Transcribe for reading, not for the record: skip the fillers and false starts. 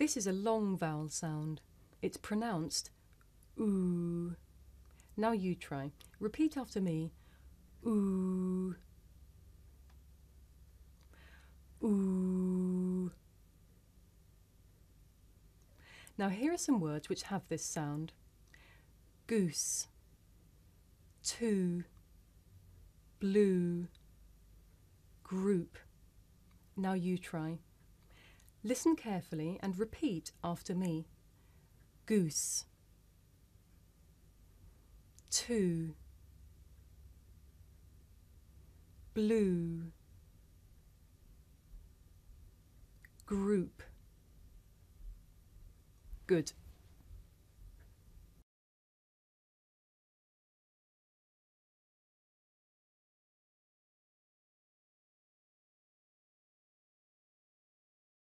This is a long vowel sound. It's pronounced ooh. Now you try. Repeat after me. Ooh. Ooh. Now here are some words which have this sound. Goose, two, blue, group. Now you try. Listen carefully and repeat after me. Goose, two, blue, group. Good.